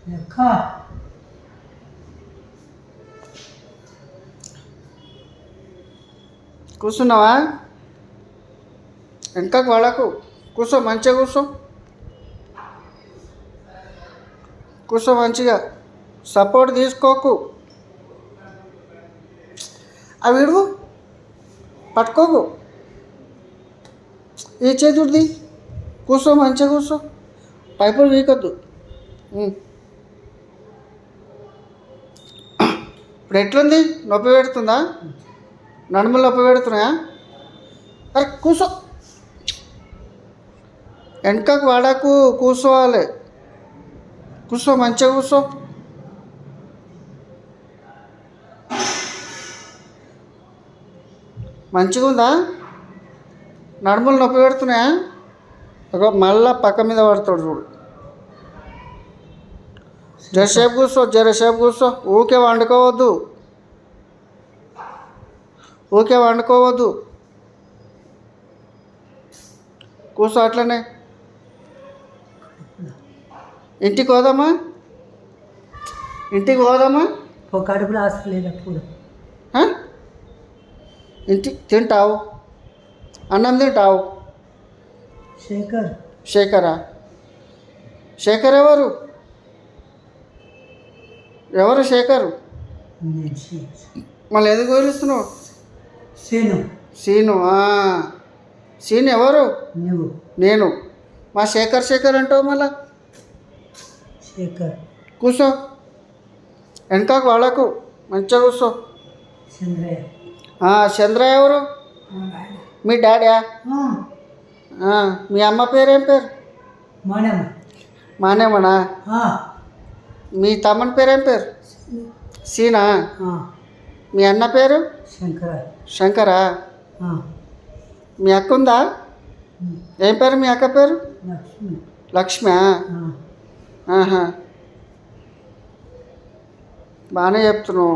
లెక్క కూర్చున్నావా? వెనకకు వాడకు, కూర్చో, మంచిగా కూర్చో, కూర్చో మంచిగా, సపోర్ట్ తీసుకోకు. అవి విడువు, పట్టుకోకు, ఈ చేతుడిది, కూర్చో, మంచిగా కూర్చో, పైపులు వీకొద్దు. ఇప్పుడు ఎట్లుంది? నొప్పి పెడుతుందా? నడుములు నొప్పి పెడుతున్నాయా? అరే కూర్చో, వెనకకు వాడకు, కూర్చోవాలి, కూర్చో, మంచిగా కూర్చో. మంచిగా ఉందా? నడుములు నొప్పి పెడుతున్నాయా? ఒక మళ్ళా పక్క మీద పడతాడు చూడు. జరసేపు కూర్చో, జరసేపు కూర్చో, ఊకే వండుకోవద్దు, ఊకే వండుకోవద్దు, కూర్చో అట్లనే. ఇంటికి పోదామా? ఇంటికి పోదామా? ఒక కడుపులో ఆసలేనప్పుడు ఇంటికి తింటావు, అన్నం తింటావు. శేఖర్ శేఖరా? శేఖర్ ఎవరు? ఎవరు శేఖరు? మళ్ళీ ఎందుకు వదిలిస్తున్నావు? Scene scene. సీను ఎవరు? నువ్వు. నేను. మా శేఖర్ శేఖర్ అంటావు మళ్ళా. శేఖర్ కూర్చో, వెనకకు వాళ్ళకు, మంచిగా కూర్చో. చంద్రయ్య. చంద్ర ఎవరు? మీ డాడీ? మీ అమ్మ పేరేం పేరు? మానేమ. మానేమనా? మీ తమ్ముని పేరేం పేరు? సీనా? మీ అన్న పేరు? శంకర. శంకరా? మీ అక్క ఉందా? ఏం పేరు మీ అక్క పేరు? లక్ష్మి. లక్ష్మి. బాగానే చెప్తున్నావు.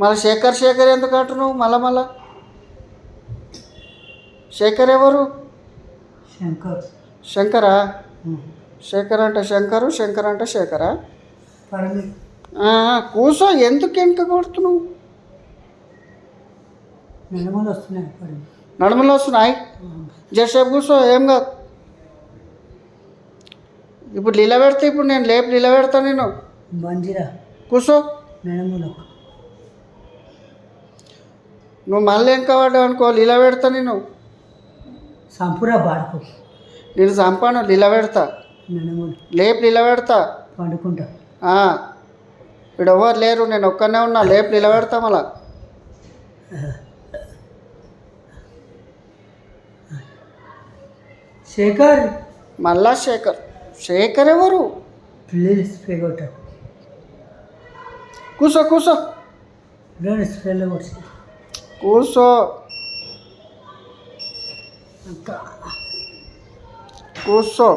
మళ్ళీ శేఖర్ శేఖర్ ఎందుకు అంటున్నావు మళ్ళా? శేఖర్ ఎవరు? శంకర్. శంకరా? శేఖర్ అంటే శంకరు, శంకర్ అంటే శేఖరా? కూర్చో, ఎందుకు వెనుక కొడుతున్నావు? నడుములు వస్తున్నాయి. నడుములు వస్తున్నాయి, జరసేపు కూర్చో, ఏం కాదు. ఇప్పుడు లీల పెడతా, ఇప్పుడు నేను లేపు లీల పెడతా నేను. బంజిరా కూర్చో. నడుములకు నువ్వు మళ్ళీ ఇంకా పడ్డావు అనుకో, లీల పెడతా నేను. సంపూరా బాడుకో. నేను చంపాను, లీల పెడతా. నడుములు లేపు లీల పెడతా. పండుకుంటా. ఇప్పుడు ఎవరు లేరు, నేను ఒక్కనే ఉన్నా, లేపు లీల పెడతా మళ్ళా. శేఖర్. మళ్ళా శేఖర్. శేఖర్ ఎవరు? ప్లీజ్ స్ప్రే కొట్ట. కూర్చో, కూర్చో, రెండు స్ప్రేలో కొట్టి కూర్చో, కూర్చో.